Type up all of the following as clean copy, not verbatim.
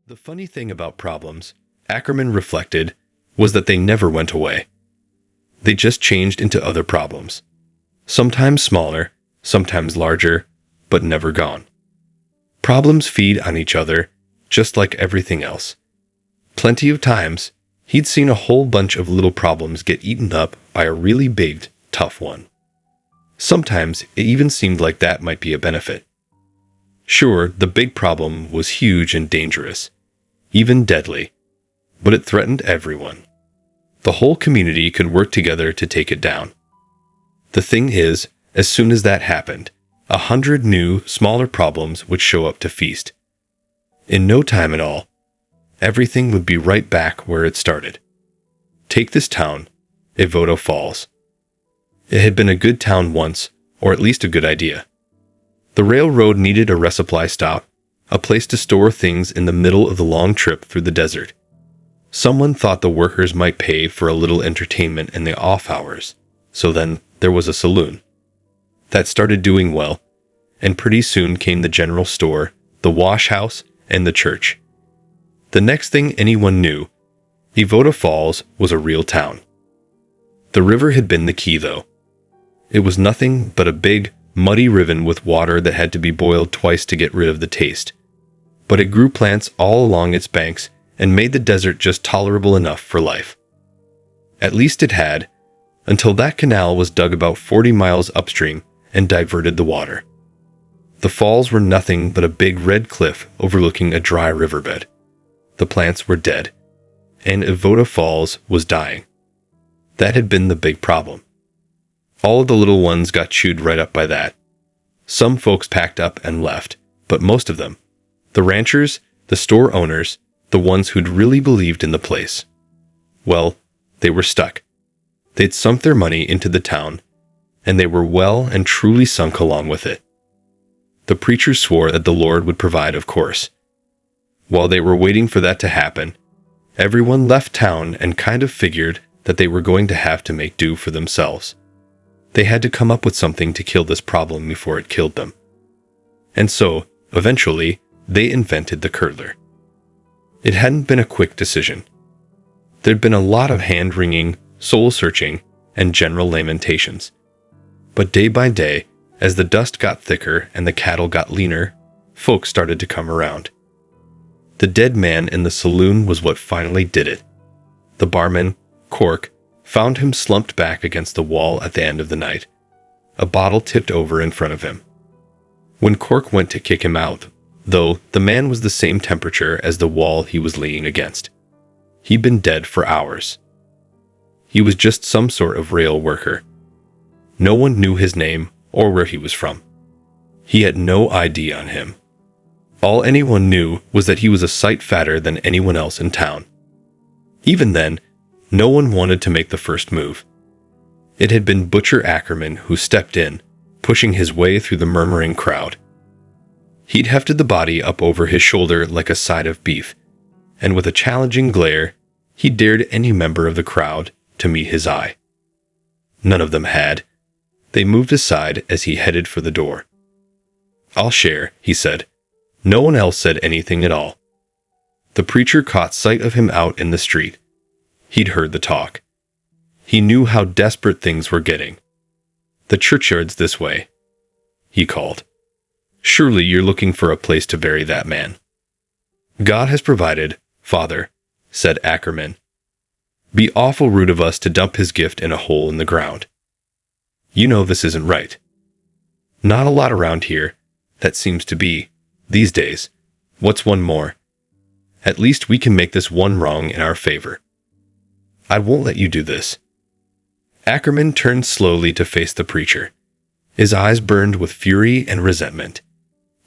The funny thing about problems, Ackerman reflected, was that they never went away. They just changed into other problems. Sometimes smaller, sometimes larger, but never gone. Problems feed on each other, just like everything else. Plenty of times, he'd seen a whole bunch of little problems get eaten up by a really big, tough one. Sometimes it even seemed like that might be a benefit. Sure, the big problem was huge and dangerous, even deadly, but it threatened everyone. The whole community could work together to take it down. The thing is, as soon as that happened, 100 new, smaller problems would show up to feast. In no time at all, everything would be right back where it started. Take this town, Evota Falls. It had been a good town once, or at least a good idea. The railroad needed a resupply stop, a place to store things in the middle of the long trip through the desert. Someone thought the workers might pay for a little entertainment in the off hours, so then there was a saloon. That started doing well, and pretty soon came the general store, the wash house, and the church. The next thing anyone knew, Evota Falls was a real town. The river had been the key, though. It was nothing but a big, muddy river with water that had to be boiled twice to get rid of the taste. But it grew plants all along its banks and made the desert just tolerable enough for life. At least it had, until that canal was dug about 40 miles upstream and diverted the water. The falls were nothing but a big red cliff overlooking a dry riverbed. The plants were dead, and Evota Falls was dying. That had been the big problem. All of the little ones got chewed right up by that. Some folks packed up and left, but most of them, the ranchers, the store owners, the ones who'd really believed in the place, well, they were stuck. They'd sunk their money into the town, and they were well and truly sunk along with it. The preacher swore that the Lord would provide, of course. While they were waiting for that to happen, everyone left town and kind of figured that they were going to have to make do for themselves. They had to come up with something to kill this problem before it killed them. And so, eventually, they invented the Curdler. It hadn't been a quick decision. There'd been a lot of hand-wringing, soul-searching, and general lamentations. But day by day, as the dust got thicker and the cattle got leaner, folks started to come around. The dead man in the saloon was what finally did it. The barman, Cork, found him slumped back against the wall at the end of the night, a bottle tipped over in front of him. When Cork went to kick him out, though, the man was the same temperature as the wall he was leaning against. He'd been dead for hours. He was just some sort of rail worker. No one knew his name or where he was from. He had no ID on him. All anyone knew was that he was a sight fatter than anyone else in town. Even then, no one wanted to make the first move. It had been Butcher Ackerman who stepped in, pushing his way through the murmuring crowd. He'd hefted the body up over his shoulder like a side of beef, and with a challenging glare, he dared any member of the crowd to meet his eye. None of them had. They moved aside as he headed for the door. "I'll share," he said. No one else said anything at all. The preacher caught sight of him out in the street. He'd heard the talk. He knew how desperate things were getting. "The churchyard's this way," he called. "Surely you're looking for a place to bury that man." "God has provided, Father," said Ackerman. "Be awful rude of us to dump his gift in a hole in the ground. You know this isn't right. Not a lot around here, that seems to be, these days. What's one more? At least we can make this one wrong in our favor. I won't let you do this." Ackerman turned slowly to face the preacher. His eyes burned with fury and resentment.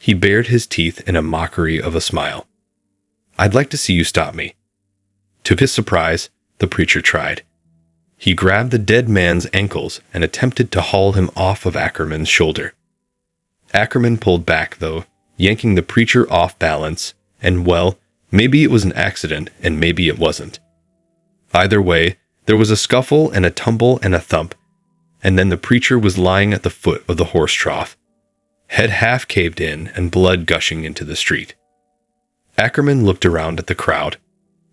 He bared his teeth in a mockery of a smile. "I'd like to see you stop me." To his surprise, the preacher tried. He grabbed the dead man's ankles and attempted to haul him off of Ackerman's shoulder. Ackerman pulled back, though, yanking the preacher off balance, and well, maybe it was an accident and maybe it wasn't. Either way, there was a scuffle and a tumble and a thump, and then the preacher was lying at the foot of the horse trough, head half caved in and blood gushing into the street. Ackerman looked around at the crowd.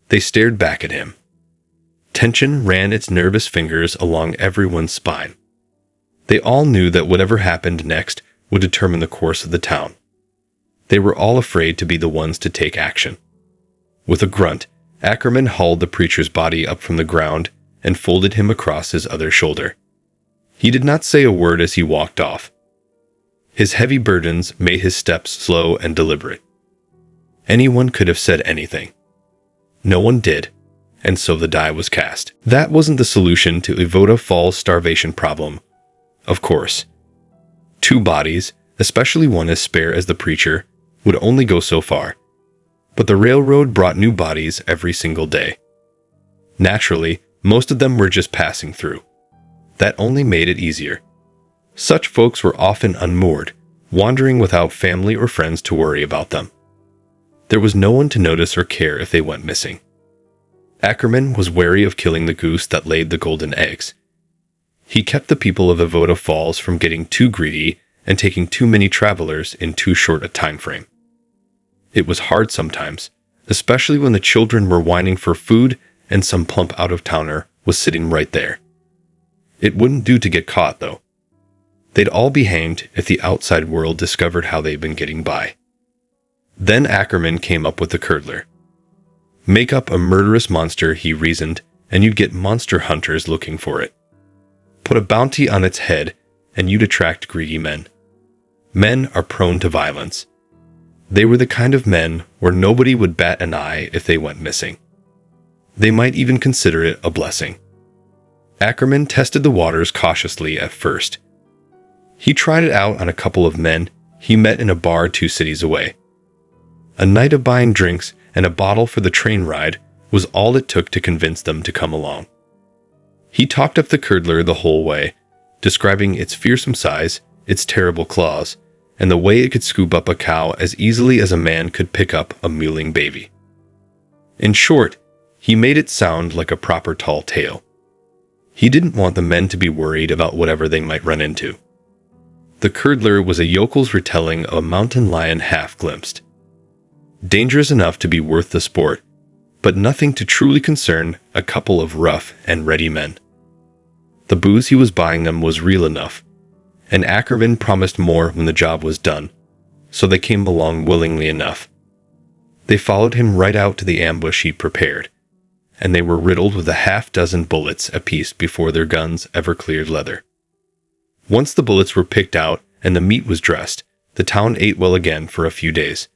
They stared back at him. Tension ran its nervous fingers along everyone's spine. They all knew that whatever happened next would determine the course of the town. They were all afraid to be the ones to take action. With a grunt, Ackerman hauled the preacher's body up from the ground and folded him across his other shoulder. He did not say a word as he walked off. His heavy burdens made his steps slow and deliberate. Anyone could have said anything. No one did, and so the die was cast. That wasn't the solution to Evota Falls' starvation problem. Of course. 2 bodies, especially one as spare as the preacher, would only go so far. But the railroad brought new bodies every single day. Naturally, most of them were just passing through. That only made it easier. Such folks were often unmoored, wandering without family or friends to worry about them. There was no one to notice or care if they went missing. Ackerman was wary of killing the goose that laid the golden eggs. He kept the people of Evota Falls from getting too greedy and taking too many travelers in too short a time frame. It was hard sometimes, especially when the children were whining for food and some plump out-of-towner was sitting right there. It wouldn't do to get caught, though. They'd all be hanged if the outside world discovered how they'd been getting by. Then Ackerman came up with the Curdler. Make up a murderous monster, he reasoned, and you'd get monster hunters looking for it. Put a bounty on its head, and you'd attract greedy men. Men are prone to violence. They were the kind of men where nobody would bat an eye if they went missing. They might even consider it a blessing. Ackerman tested the waters cautiously at first. He tried it out on a couple of men he met in a bar 2 cities away. A night of buying drinks and a bottle for the train ride was all it took to convince them to come along. He talked up the Curdler the whole way, describing its fearsome size, its terrible claws, and the way it could scoop up a cow as easily as a man could pick up a mewling baby. In short, he made it sound like a proper tall tale. He didn't want the men to be worried about whatever they might run into. The Curdler was a yokel's retelling of a mountain lion half-glimpsed. Dangerous enough to be worth the sport, but nothing to truly concern a couple of rough and ready men. The booze he was buying them was real enough, and Ackerman promised more when the job was done, so they came along willingly enough. They followed him right out to the ambush he'd prepared, and they were riddled with 6 bullets apiece before their guns ever cleared leather. Once the bullets were picked out and the meat was dressed, the town ate well again for a few days.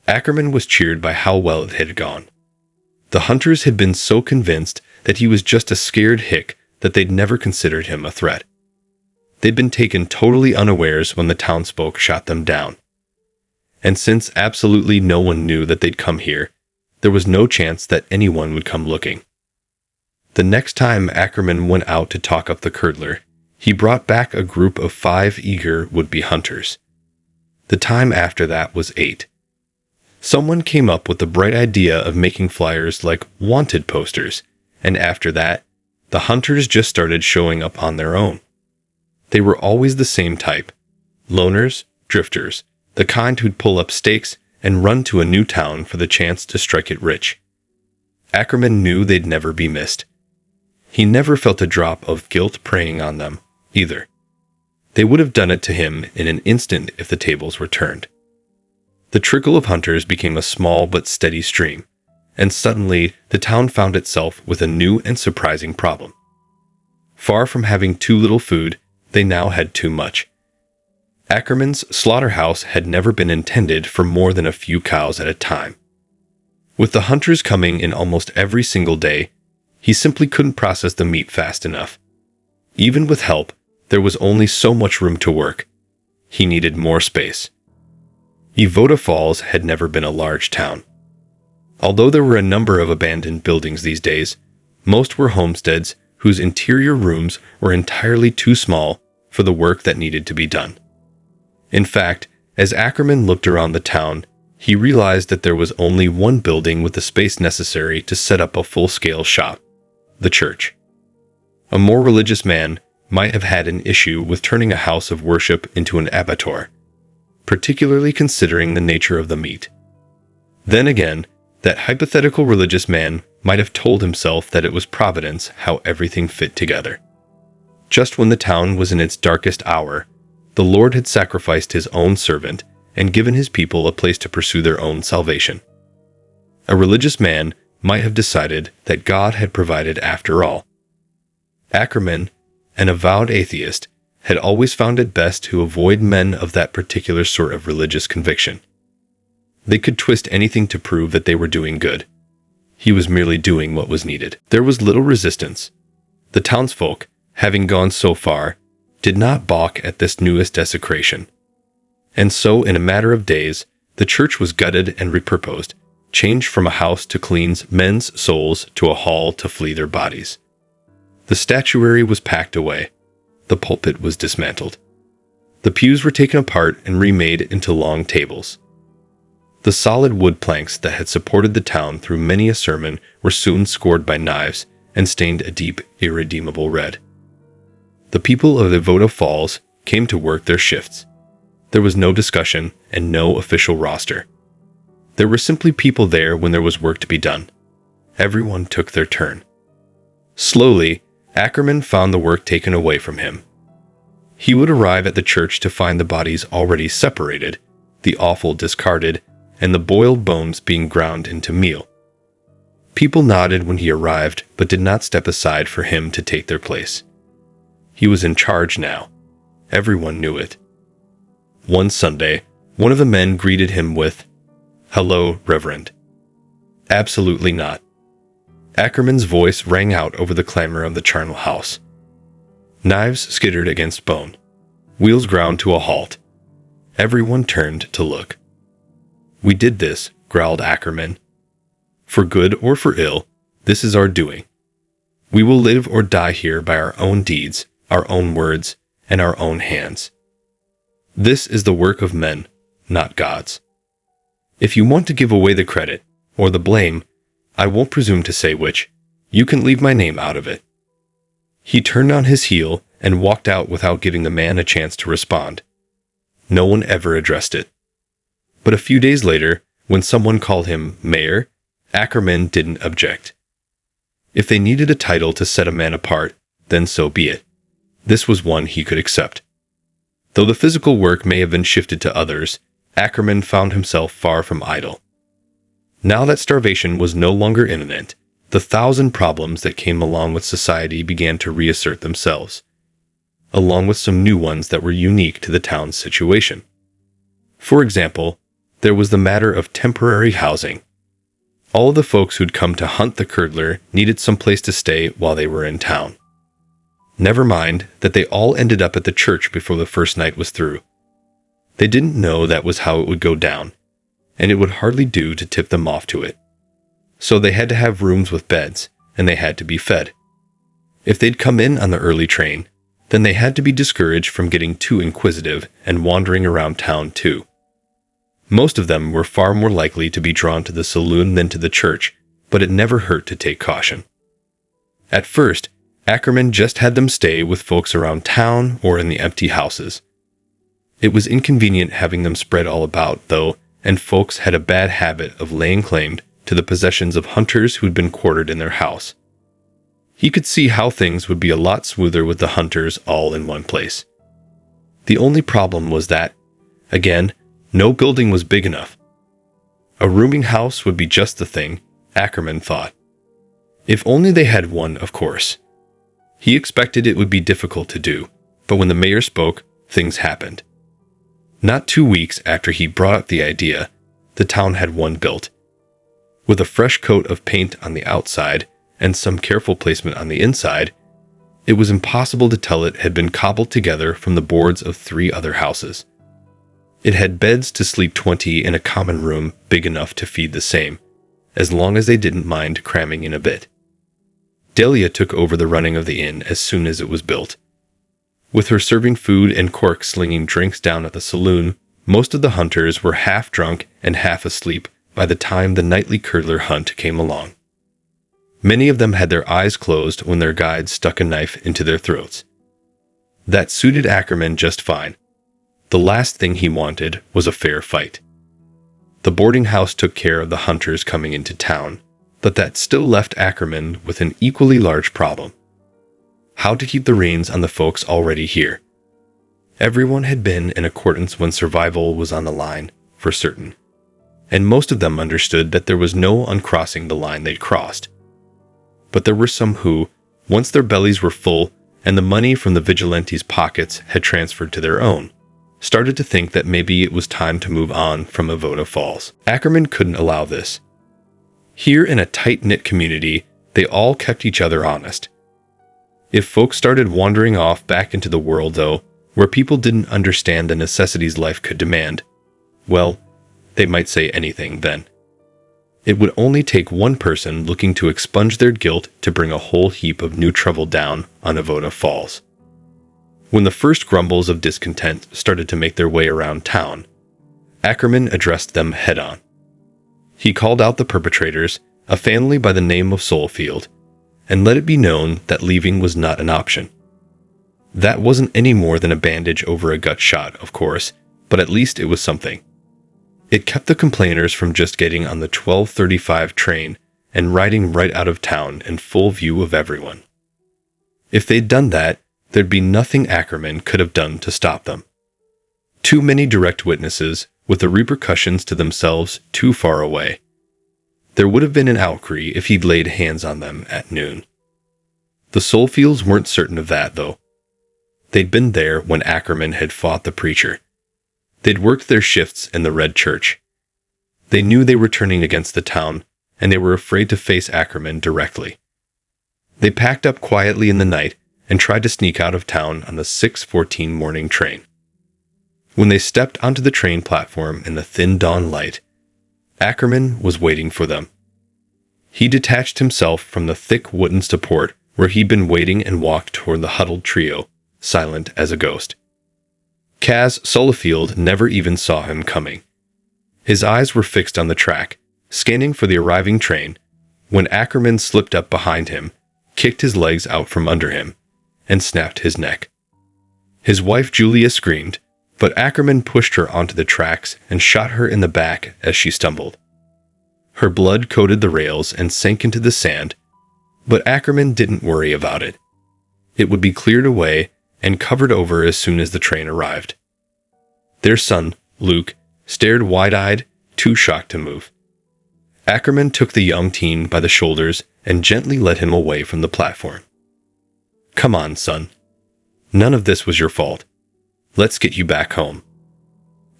Ackerman was cheered by how well it had gone. The hunters had been so convinced that he was just a scared hick that they'd never considered him a threat. They'd been taken totally unawares when the townsfolk shot them down. And since absolutely no one knew that they'd come here, there was no chance that anyone would come looking. The next time Ackerman went out to talk up the Curdler, he brought back a group of 5 eager would-be hunters. The time after that was 8. Someone came up with the bright idea of making flyers like wanted posters, and after that, the hunters just started showing up on their own. They were always the same type: loners, drifters, the kind who'd pull up stakes and run to a new town for the chance to strike it rich. Ackerman knew they'd never be missed. He never felt a drop of guilt preying on them, either. They would have done it to him in an instant if the tables were turned. The trickle of hunters became a small but steady stream, and suddenly the town found itself with a new and surprising problem. Far from having too little food, they now had too much. Ackerman's slaughterhouse had never been intended for more than a few cows at a time. With the hunters coming in almost every single day, he simply couldn't process the meat fast enough. Even with help, there was only so much room to work. He needed more space. Evota Falls had never been a large town. Although there were a number of abandoned buildings these days, most were homesteads whose interior rooms were entirely too small for the work that needed to be done. In fact, as Ackerman looked around the town, he realized that there was only one building with the space necessary to set up a full-scale shop: the church. A more religious man might have had an issue with turning a house of worship into an abattoir, particularly considering the nature of the meat. Then again, that hypothetical religious man might have told himself that it was providence how everything fit together. Just when the town was in its darkest hour, the Lord had sacrificed his own servant and given his people a place to pursue their own salvation. A religious man might have decided that God had provided after all. Ackerman, an avowed atheist, had always found it best to avoid men of that particular sort of religious conviction. They could twist anything to prove that they were doing good. He was merely doing what was needed. There was little resistance. The townsfolk, having gone so far, did not balk at this newest desecration. And so, in a matter of days, the church was gutted and repurposed, changed from a house to cleanse men's souls to a hall to flee their bodies. The statuary was packed away. The pulpit was dismantled. The pews were taken apart and remade into long tables. The solid wood planks that had supported the town through many a sermon were soon scored by knives and stained a deep, irredeemable red. The people of Evota Falls came to work their shifts. There was no discussion and no official roster. There were simply people there when there was work to be done. Everyone took their turn. Slowly, Ackerman found the work taken away from him. He would arrive at the church to find the bodies already separated, the offal discarded, and the boiled bones being ground into meal. People nodded when he arrived, but did not step aside for him to take their place. He was in charge now. Everyone knew it. One Sunday, one of the men greeted him with, "Hello, Reverend." "Absolutely not." Ackerman's voice rang out over the clamor of the charnel house. Knives skittered against bone. Wheels ground to a halt. Everyone turned to look. "We did this," growled Ackerman. "For good or for ill, this is our doing. We will live or die here by our own deeds, our own words, and our own hands. This is the work of men, not God's. If you want to give away the credit, or the blame, I won't presume to say which, you can leave my name out of it." He turned on his heel and walked out without giving the man a chance to respond. No one ever addressed it. But a few days later, when someone called him mayor, Ackerman didn't object. If they needed a title to set a man apart, then so be it. This was one he could accept. Though the physical work may have been shifted to others, Ackerman found himself far from idle. Now that starvation was no longer imminent, the thousand problems that came along with society began to reassert themselves, along with some new ones that were unique to the town's situation. For example, there was the matter of temporary housing. All of the folks who'd come to hunt the Curdler needed some place to stay while they were in town. Never mind that they all ended up at the church before the first night was through. They didn't know that was how it would go down, and it would hardly do to tip them off to it. So they had to have rooms with beds, and they had to be fed. If they'd come in on the early train, then they had to be discouraged from getting too inquisitive and wandering around town too. Most of them were far more likely to be drawn to the saloon than to the church, but it never hurt to take caution. At first, Ackerman just had them stay with folks around town or in the empty houses. It was inconvenient having them spread all about, though, and folks had a bad habit of laying claim to the possessions of hunters who'd been quartered in their house. He could see how things would be a lot smoother with the hunters all in one place. The only problem was that, again, no building was big enough. A rooming house would be just the thing, Ackerman thought. If only they had one, of course. He expected it would be difficult to do, but when the mayor spoke, things happened. Not 2 weeks after he brought up the idea, the town had one built. With a fresh coat of paint on the outside and some careful placement on the inside, it was impossible to tell it had been cobbled together from the boards of 3 other houses. It had beds to sleep 20 in a common room big enough to feed the same, as long as they didn't mind cramming in a bit. Delia took over the running of the inn as soon as it was built. With her serving food and Cork slinging drinks down at the saloon, most of the hunters were half drunk and half asleep by the time the nightly Curdler hunt came along. Many of them had their eyes closed when their guides stuck a knife into their throats. That suited Ackerman just fine. The last thing he wanted was a fair fight. The boarding house took care of the hunters coming into town, but that still left Ackerman with an equally large problem: how to keep the reins on the folks already here. Everyone had been in accordance when survival was on the line, for certain, and most of them understood that there was no uncrossing the line they'd crossed. But there were some who, once their bellies were full and the money from the vigilantes' pockets had transferred to their own, started to think that maybe it was time to move on from Evota Falls. Ackerman couldn't allow this. Here in a tight-knit community, they all kept each other honest. If folks started wandering off back into the world, though, where people didn't understand the necessities life could demand, well, they might say anything then. It would only take one person looking to expunge their guilt to bring a whole heap of new trouble down on Evota Falls. When the first grumbles of discontent started to make their way around town, Ackerman addressed them head-on. He called out the perpetrators, a family by the name of Soulfield, and let it be known that leaving was not an option. That wasn't any more than a bandage over a gut shot, of course, but at least it was something. It kept the complainers from just getting on the 12:35 train and riding right out of town in full view of everyone. If they'd done that, there'd be nothing Ackerman could have done to stop them. Too many direct witnesses, with the repercussions to themselves too far away. There would have been an outcry if he'd laid hands on them at noon. The Soulfields weren't certain of that, though. They'd been there when Ackerman had fought the preacher. They'd worked their shifts in the Red Church. They knew they were turning against the town, and they were afraid to face Ackerman directly. They packed up quietly in the night and tried to sneak out of town on the 6:14 morning train. When they stepped onto the train platform in the thin dawn light, Ackerman was waiting for them. He detached himself from the thick wooden support where he'd been waiting and walked toward the huddled trio, silent as a ghost. Kaz Solifield never even saw him coming. His eyes were fixed on the track, scanning for the arriving train, when Ackerman slipped up behind him, kicked his legs out from under him, and snapped his neck. His wife Julia screamed, but Ackerman pushed her onto the tracks and shot her in the back as she stumbled. Her blood coated the rails and sank into the sand, but Ackerman didn't worry about it. It would be cleared away and covered over as soon as the train arrived. Their son, Luke, stared wide-eyed, too shocked to move. Ackerman took the young teen by the shoulders and gently led him away from the platform. "Come on, son. None of this was your fault. Let's get you back home."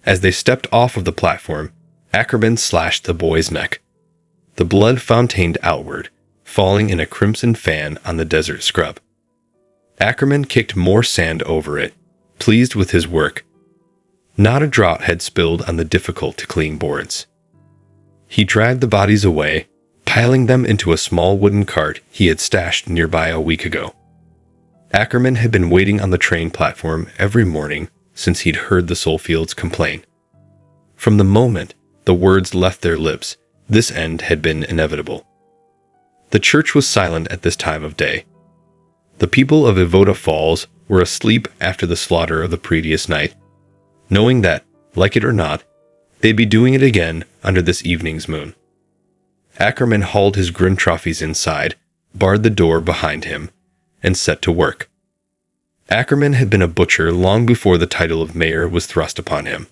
As they stepped off of the platform, Ackerman slashed the boy's neck. The blood fountained outward, falling in a crimson fan on the desert scrub. Ackerman kicked more sand over it, pleased with his work. Not a drop had spilled on the difficult-to-clean boards. He dragged the bodies away, piling them into a small wooden cart he had stashed nearby a week ago. Ackerman had been waiting on the train platform every morning since he'd heard the Soulfields complain. From the moment the words left their lips, this end had been inevitable. The church was silent at this time of day. The people of Evota Falls were asleep after the slaughter of the previous night, knowing that, like it or not, they'd be doing it again under this evening's moon. Ackerman hauled his grin trophies inside, barred the door behind him, and set to work. Ackerman had been a butcher long before the title of mayor was thrust upon him.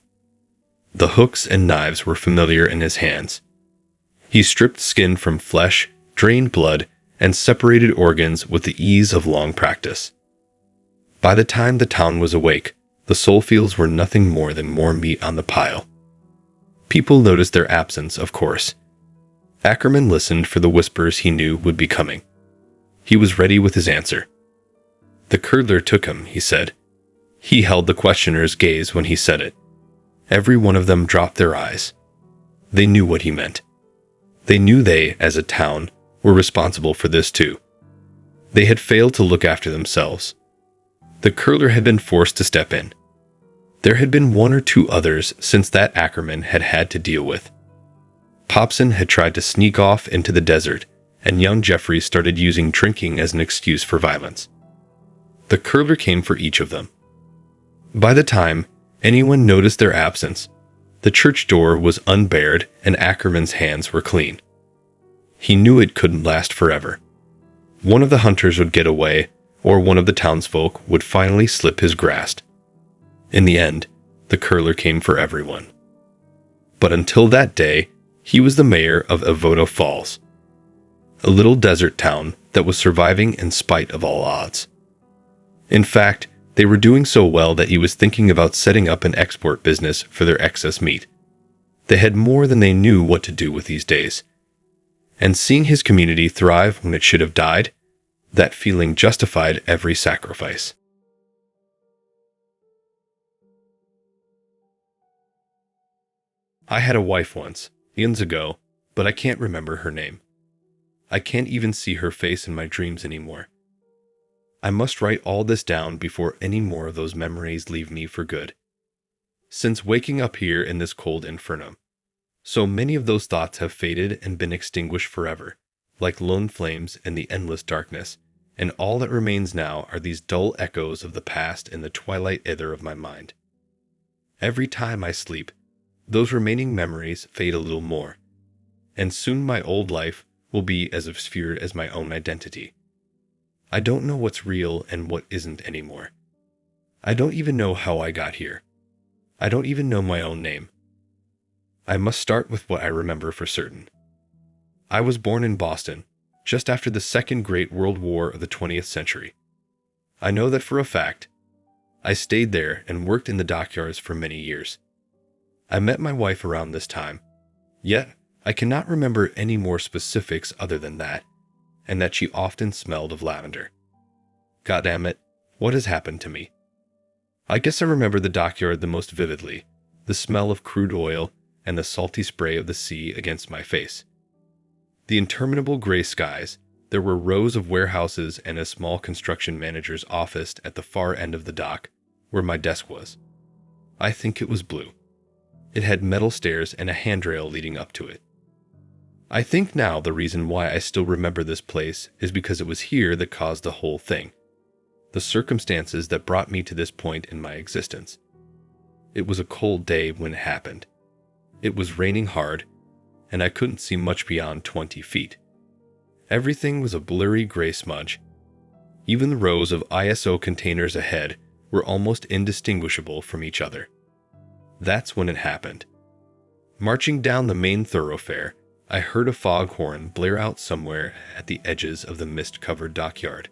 The hooks and knives were familiar in his hands. He stripped skin from flesh, drained blood, and separated organs with the ease of long practice. By the time the town was awake, the Soulfields were nothing more than more meat on the pile. People noticed their absence, of course. Ackerman listened for the whispers he knew would be coming. He was ready with his answer. "The Curdler took him," he said. He held the questioner's gaze when he said it. Every one of them dropped their eyes. They knew what he meant. They knew they, as a town, were responsible for this too. They had failed to look after themselves. The Curdler had been forced to step in. There had been one or two others since that Ackerman had had to deal with. Popson had tried to sneak off into the desert, and young Jeffrey started using drinking as an excuse for violence. The Curdler came for each of them. By the time anyone noticed their absence, The church door was unbarred and Ackerman's hands were clean. He knew it couldn't last forever. One of the hunters would get away, or one of the townsfolk would finally slip his grasp. In the end, the Curdler came for everyone. But until that day, he was the mayor of Evota Falls, a little desert town that was surviving in spite of all odds. In fact, they were doing so well that he was thinking about setting up an export business for their excess meat. They had more than they knew what to do with these days. And seeing his community thrive when it should have died, that feeling justified every sacrifice. I had a wife once, eons ago, but I can't remember her name. I can't even see her face in my dreams anymore. I must write all this down before any more of those memories leave me for good. Since waking up here in this cold inferno, so many of those thoughts have faded and been extinguished forever, like lone flames in the endless darkness, and all that remains now are these dull echoes of the past in the twilight ether of my mind. Every time I sleep, those remaining memories fade a little more, and soon my old life will be as obscured as my own identity. I don't know what's real and what isn't anymore. I don't even know how I got here. I don't even know my own name. I must start with what I remember for certain. I was born in Boston, just after the Second Great World War of the 20th century. I know that for a fact. I stayed there and worked in the dockyards for many years. I met my wife around this time, yet I cannot remember any more specifics other than that, and that she often smelled of lavender. God damn it, what has happened to me? I guess I remember the dockyard the most vividly, the smell of crude oil and the salty spray of the sea against my face. The interminable gray skies, there were rows of warehouses and a small construction manager's office at the far end of the dock, where my desk was. I think it was blue. It had metal stairs and a handrail leading up to it. I think now the reason why I still remember this place is because it was here that caused the whole thing. The circumstances that brought me to this point in my existence. It was a cold day when it happened. It was raining hard, and I couldn't see much beyond 20 feet. Everything was a blurry gray smudge. Even the rows of ISO containers ahead were almost indistinguishable from each other. That's when it happened. Marching down the main thoroughfare, I heard a foghorn blare out somewhere at the edges of the mist-covered dockyard.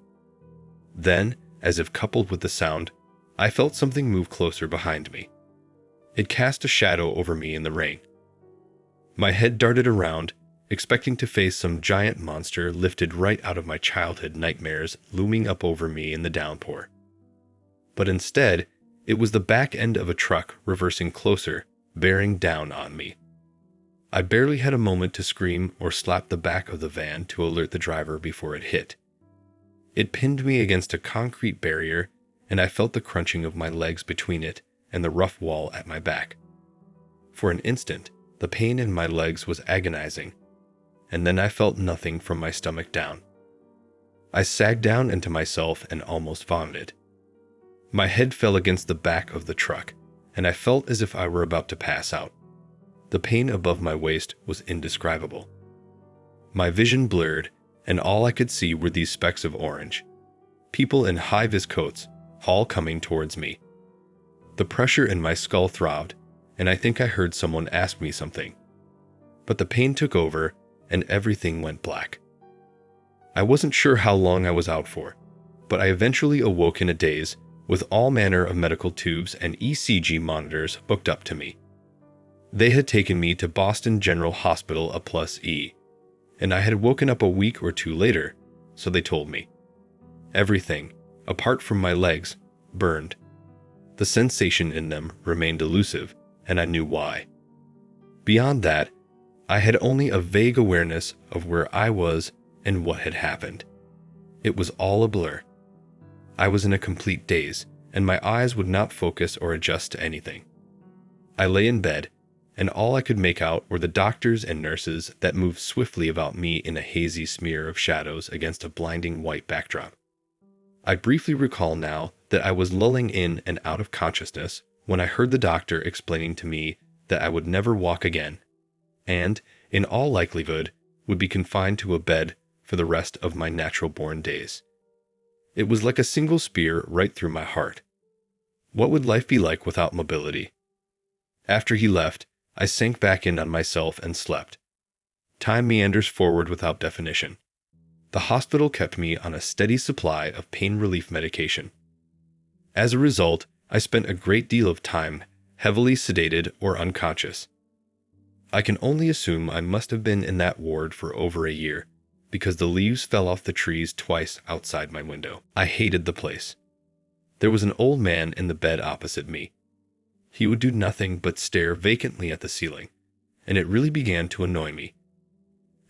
Then, as if coupled with the sound, I felt something move closer behind me. It cast a shadow over me in the rain. My head darted around, expecting to face some giant monster lifted right out of my childhood nightmares looming up over me in the downpour. But instead, it was the back end of a truck reversing closer, bearing down on me. I barely had a moment to scream or slap the back of the van to alert the driver before it hit. It pinned me against a concrete barrier, and I felt the crunching of my legs between it and the rough wall at my back. For an instant, the pain in my legs was agonizing, and then I felt nothing from my stomach down. I sagged down into myself and almost vomited. My head fell against the back of the truck, and I felt as if I were about to pass out. The pain above my waist was indescribable. My vision blurred, and all I could see were these specks of orange. People in high-vis coats, all coming towards me. The pressure in my skull throbbed, and I think I heard someone ask me something. But the pain took over, and everything went black. I wasn't sure how long I was out for, but I eventually awoke in a daze, with all manner of medical tubes and ECG monitors hooked up to me. They had taken me to Boston General Hospital a plus E, and I had woken up a week or two later, so they told me. Everything, apart from my legs, burned. The sensation in them remained elusive, and I knew why. Beyond that, I had only a vague awareness of where I was and what had happened. It was all a blur. I was in a complete daze, and my eyes would not focus or adjust to anything. I lay in bed, and all I could make out were the doctors and nurses that moved swiftly about me in a hazy smear of shadows against a blinding white backdrop. I briefly recall now that I was lulling in and out of consciousness when I heard the doctor explaining to me that I would never walk again, and, in all likelihood, would be confined to a bed for the rest of my natural-born days. It was like a single spear right through my heart. What would life be like without mobility? After he left, I sank back in on myself and slept. Time meanders forward without definition. The hospital kept me on a steady supply of pain relief medication. As a result, I spent a great deal of time heavily sedated or unconscious. I can only assume I must have been in that ward for over a year, because the leaves fell off the trees twice outside my window. I hated the place. There was an old man in the bed opposite me. He would do nothing but stare vacantly at the ceiling, and it really began to annoy me.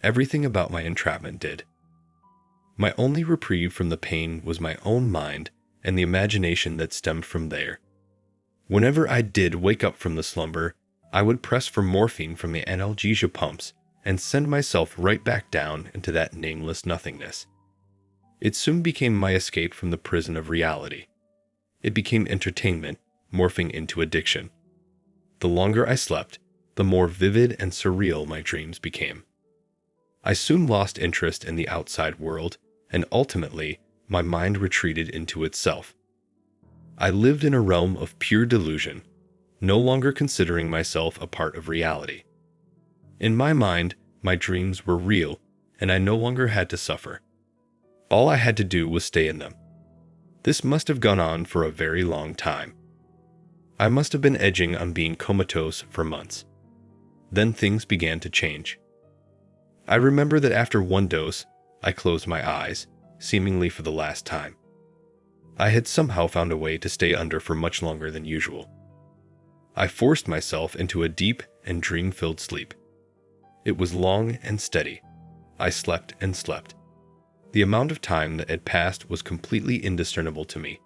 Everything about my entrapment did. My only reprieve from the pain was my own mind and the imagination that stemmed from there. Whenever I did wake up from the slumber, I would press for morphine from the analgesia pumps and send myself right back down into that nameless nothingness. It soon became my escape from the prison of reality. It became entertainment, morphing into addiction. The longer I slept, the more vivid and surreal my dreams became. I soon lost interest in the outside world, and ultimately, my mind retreated into itself. I lived in a realm of pure delusion, no longer considering myself a part of reality. In my mind, my dreams were real, and I no longer had to suffer. All I had to do was stay in them. This must have gone on for a very long time. I must have been edging on being comatose for months. Then things began to change. I remember that after one dose, I closed my eyes, seemingly for the last time. I had somehow found a way to stay under for much longer than usual. I forced myself into a deep and dream-filled sleep. It was long and steady. I slept and slept. The amount of time that had passed was completely indiscernible to me.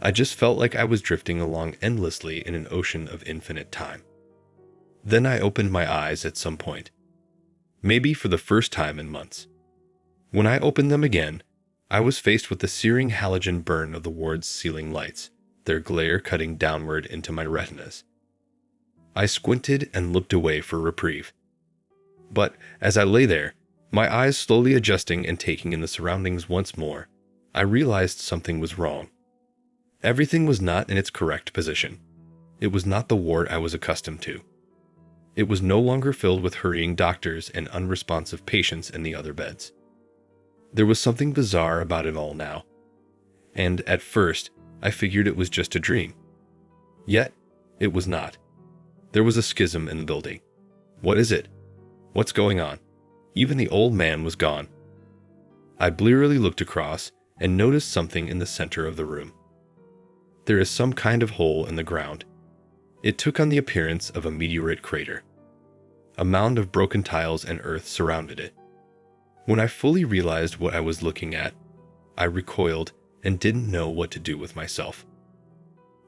I just felt like I was drifting along endlessly in an ocean of infinite time. Then I opened my eyes at some point. Maybe for the first time in months. When I opened them again, I was faced with the searing halogen burn of the ward's ceiling lights, their glare cutting downward into my retinas. I squinted and looked away for reprieve. But as I lay there, my eyes slowly adjusting and taking in the surroundings once more, I realized something was wrong. Everything was not in its correct position. It was not the ward I was accustomed to. It was no longer filled with hurrying doctors and unresponsive patients in the other beds. There was something bizarre about it all now, and at first I figured it was just a dream. Yet, it was not. There was a schism in the building. What is it? What's going on? Even the old man was gone. I blearily looked across and noticed something in the center of the room. There is some kind of hole in the ground. It took on the appearance of a meteorite crater. A mound of broken tiles and earth surrounded it. When I fully realized what I was looking at, I recoiled and didn't know what to do with myself.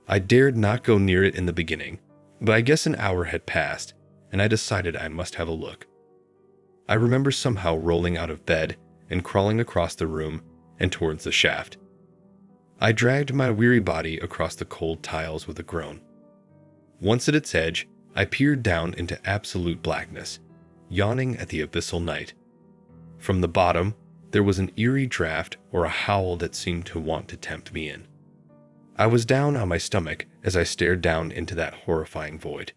I dared not go near it in the beginning, but I guess an hour had passed, and I decided I must have a look. I remember somehow rolling out of bed and crawling across the room and towards the shaft. I dragged my weary body across the cold tiles with a groan. Once at its edge, I peered down into absolute blackness, yawning at the abyssal night. From the bottom, there was an eerie draft or a howl that seemed to want to tempt me in. I was down on my stomach as I stared down into that horrifying void.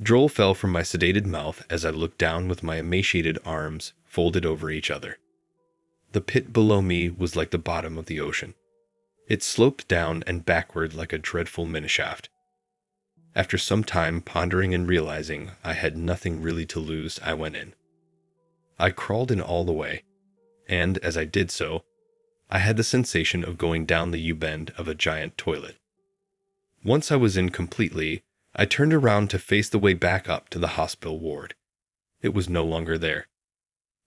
Drool fell from my sedated mouth as I looked down with my emaciated arms folded over each other. The pit below me was like the bottom of the ocean. It sloped down and backward like a dreadful mineshaft. After some time pondering and realizing I had nothing really to lose, I went in. I crawled in all the way, and as I did so, I had the sensation of going down the U-bend of a giant toilet. Once I was in completely, I turned around to face the way back up to the hospital ward. It was no longer there.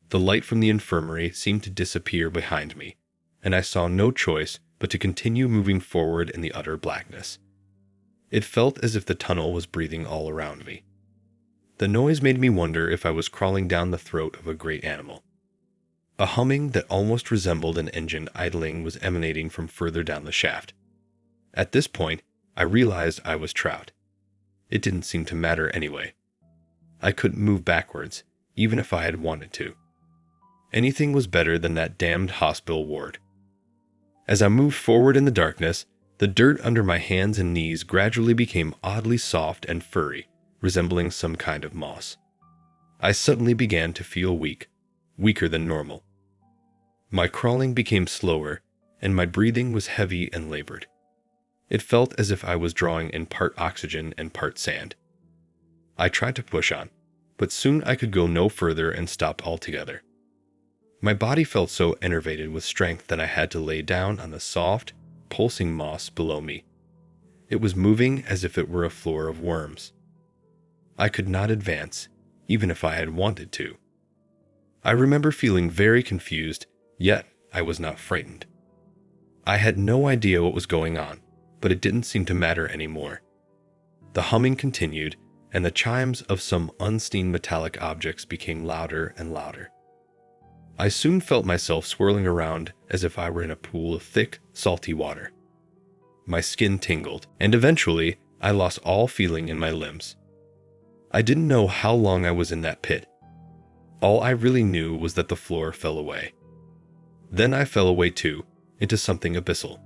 The light from the infirmary seemed to disappear behind me, and I saw no choice but to continue moving forward in the utter blackness. It felt as if the tunnel was breathing all around me. The noise made me wonder if I was crawling down the throat of a great animal. A humming that almost resembled an engine idling was emanating from further down the shaft. At this point, I realized I was trapped. It didn't seem to matter anyway. I couldn't move backwards, even if I had wanted to. Anything was better than that damned hospital ward. As I moved forward in the darkness, the dirt under my hands and knees gradually became oddly soft and furry, resembling some kind of moss. I suddenly began to feel weak, weaker than normal. My crawling became slower, and my breathing was heavy and labored. It felt as if I was drawing in part oxygen and part sand. I tried to push on, but soon I could go no further and stopped altogether. My body felt so enervated with strength that I had to lay down on the soft, pulsing moss below me. It was moving as if it were a floor of worms. I could not advance, even if I had wanted to. I remember feeling very confused, yet I was not frightened. I had no idea what was going on, but it didn't seem to matter anymore. The humming continued, and the chimes of some unseen metallic objects became louder and louder. I soon felt myself swirling around as if I were in a pool of thick, salty water. My skin tingled, and eventually I lost all feeling in my limbs. I didn't know how long I was in that pit. All I really knew was that the floor fell away. Then I fell away too, into something abyssal.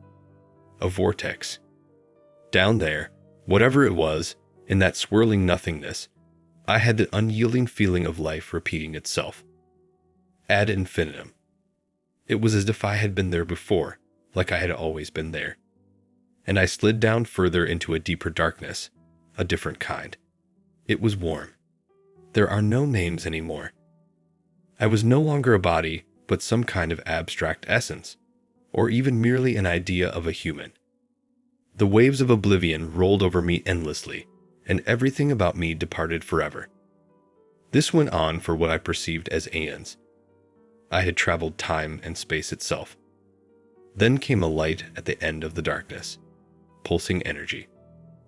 A vortex. Down there, whatever it was, in that swirling nothingness, I had the unyielding feeling of life repeating itself. Ad infinitum. It was as if I had been there before, like I had always been there. And I slid down further into a deeper darkness, a different kind. It was warm. There are no names anymore. I was no longer a body, but some kind of abstract essence, or even merely an idea of a human. The waves of oblivion rolled over me endlessly, and everything about me departed forever. This went on for what I perceived as aeons. I had traveled time and space itself. Then came a light at the end of the darkness, pulsing energy.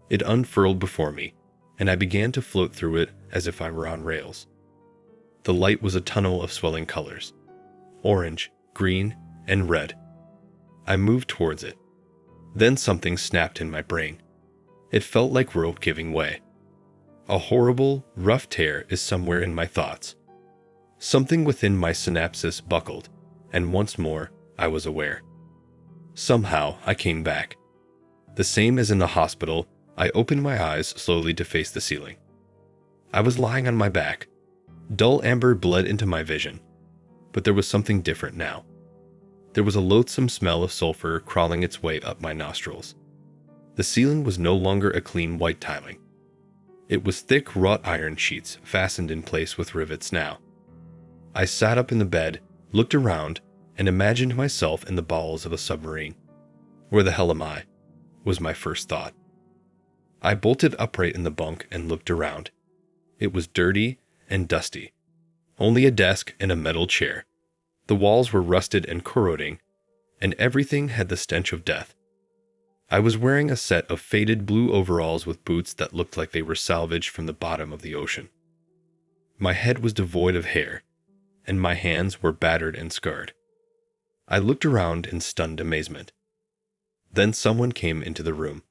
It unfurled before me, and I began to float through it as if I were on rails. The light was a tunnel of swelling colors, orange, green, and red. I moved towards it. Then something snapped in my brain. It felt like rope giving way. A horrible, rough tear is somewhere in my thoughts. Something within my synapses buckled, and once more I was aware. Somehow I came back. The same as in the hospital, I opened my eyes slowly to face the ceiling. I was lying on my back. Dull amber bled into my vision, but there was something different now. There was a loathsome smell of sulfur crawling its way up my nostrils. The ceiling was no longer a clean white tiling. It was thick wrought iron sheets fastened in place with rivets now. I sat up in the bed, looked around, and imagined myself in the bowels of a submarine. Where the hell am I? Was my first thought. I bolted upright in the bunk and looked around. It was dirty and dusty. Only a desk and a metal chair. The walls were rusted and corroding, and everything had the stench of death. I was wearing a set of faded blue overalls with boots that looked like they were salvaged from the bottom of the ocean. My head was devoid of hair, and my hands were battered and scarred. I looked around in stunned amazement. Then someone came into the room.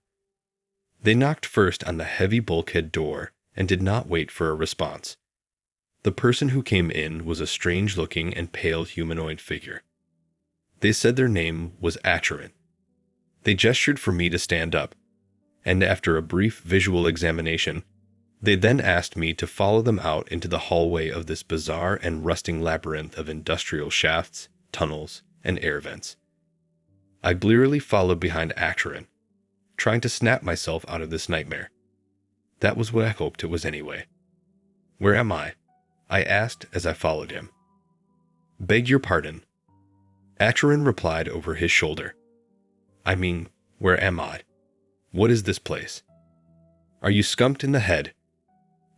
They knocked first on the heavy bulkhead door and did not wait for a response. The person who came in was a strange-looking and pale humanoid figure. They said their name was Ackerman. They gestured for me to stand up, and after a brief visual examination, they then asked me to follow them out into the hallway of this bizarre and rusting labyrinth of industrial shafts, tunnels, and air vents. I blearily followed behind Ackerman, trying to snap myself out of this nightmare. That was what I hoped it was anyway. "Where am I?" I asked as I followed him. "Beg your pardon." Ackerman replied over his shoulder. "I mean, where am I? What is this place?" "Are you skunked in the head?"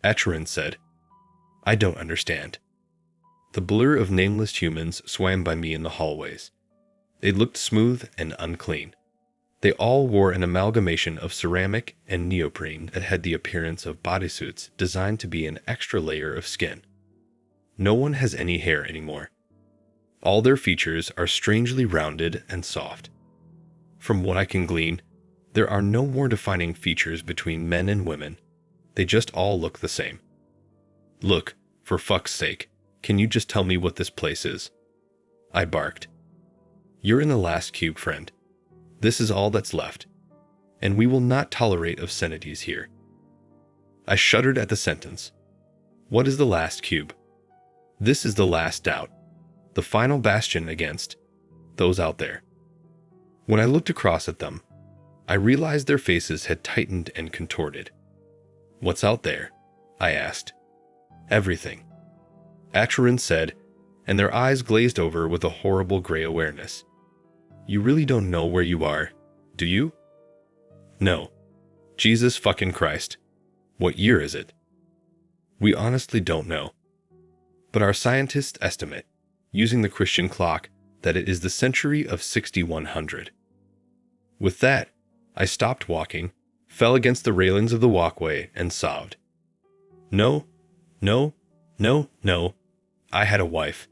Ackerman said. "I don't understand." The blur of nameless humans swam by me in the hallways. They looked smooth and unclean. They all wore an amalgamation of ceramic and neoprene that had the appearance of bodysuits designed to be an extra layer of skin. No one has any hair anymore. All their features are strangely rounded and soft. From what I can glean, there are no more defining features between men and women, They just all look the same. Look, for fuck's sake, can you just tell me what this place is? I barked. You're in the last cube, friend. This is all that's left. And we will not tolerate obscenities here. I shuddered at the sentence. What is the last cube? This is the last doubt. The final bastion against those out there. When I looked across at them, I realized their faces had tightened and contorted. What's out there? I asked. Everything. Ackerman said, and their eyes glazed over with a horrible gray awareness. You really don't know where you are, do you? No. Jesus fucking Christ. What year is it? We honestly don't know. But our scientists estimate, using the Christian clock, that it is the century of 6100. With that, I stopped walking, fell against the railings of the walkway, and sobbed. No, no, no, no. I had a wife.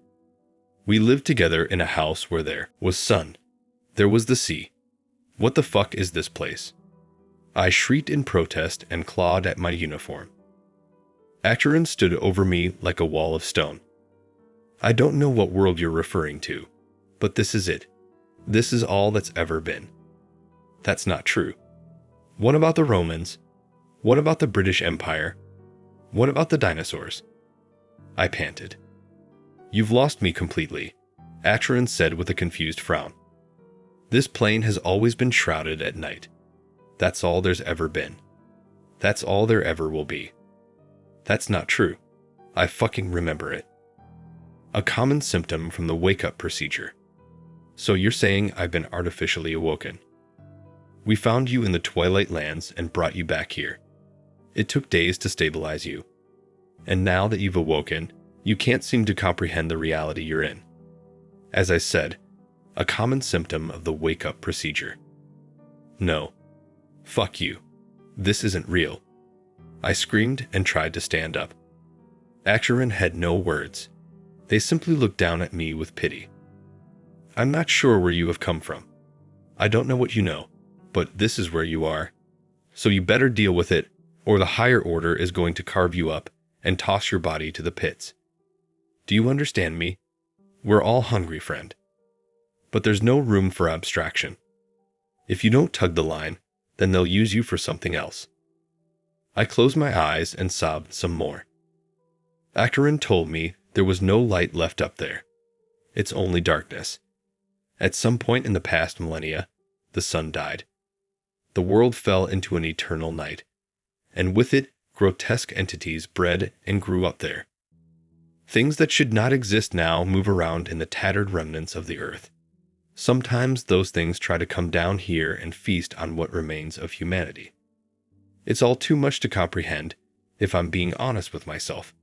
We lived together in a house where there was sun. There was the sea. What the fuck is this place? I shrieked in protest and clawed at my uniform. Ackerman stood over me like a wall of stone. I don't know what world you're referring to, but this is it. This is all that's ever been. That's not true. What about the Romans? What about the British Empire? What about the dinosaurs? I panted. You've lost me completely, Ackerman said with a confused frown. This plane has always been shrouded at night. That's all there's ever been. That's all there ever will be. That's not true. I fucking remember it. A common symptom from the wake-up procedure. So you're saying I've been artificially awoken. We found you in the Twilight Lands and brought you back here. It took days to stabilize you. And now that you've awoken, you can't seem to comprehend the reality you're in. As I said, a common symptom of the wake-up procedure. No. Fuck you. This isn't real. I screamed and tried to stand up. Ackerman had no words. They simply looked down at me with pity. I'm not sure where you have come from. I don't know what you know, but this is where you are. So you better deal with it, or the higher order is going to carve you up and toss your body to the pits. Do you understand me? We're all hungry, friend. But there's no room for abstraction. If you don't tug the line, then they'll use you for something else. I closed my eyes and sobbed some more. Ackerman told me there was no light left up there. It's only darkness. At some point in the past millennia, the sun died. The world fell into an eternal night, and with it, grotesque entities bred and grew up there. Things that should not exist now move around in the tattered remnants of the earth. Sometimes those things try to come down here and feast on what remains of humanity. It's all too much to comprehend, if I'm being honest with myself.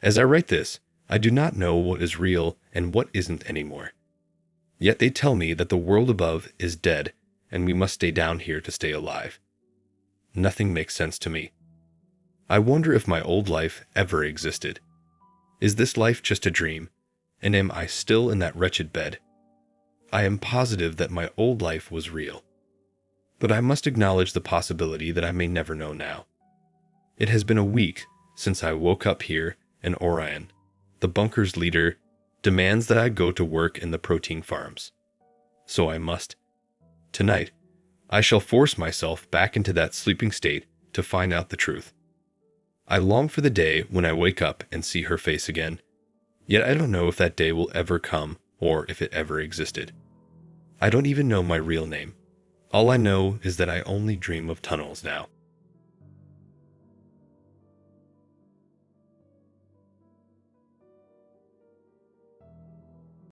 As I write this, I do not know what is real and what isn't anymore. Yet they tell me that the world above is dead and we must stay down here to stay alive. Nothing makes sense to me. I wonder if my old life ever existed. Is this life just a dream, and am I still in that wretched bed? I am positive that my old life was real. But I must acknowledge the possibility that I may never know now. It has been a week since I woke up here, and Orion, the bunker's leader, demands that I go to work in the protein farms. So I must. Tonight, I shall force myself back into that sleeping state to find out the truth. I long for the day when I wake up and see her face again, yet I don't know if that day will ever come or if it ever existed. I don't even know my real name. All I know is that I only dream of tunnels now.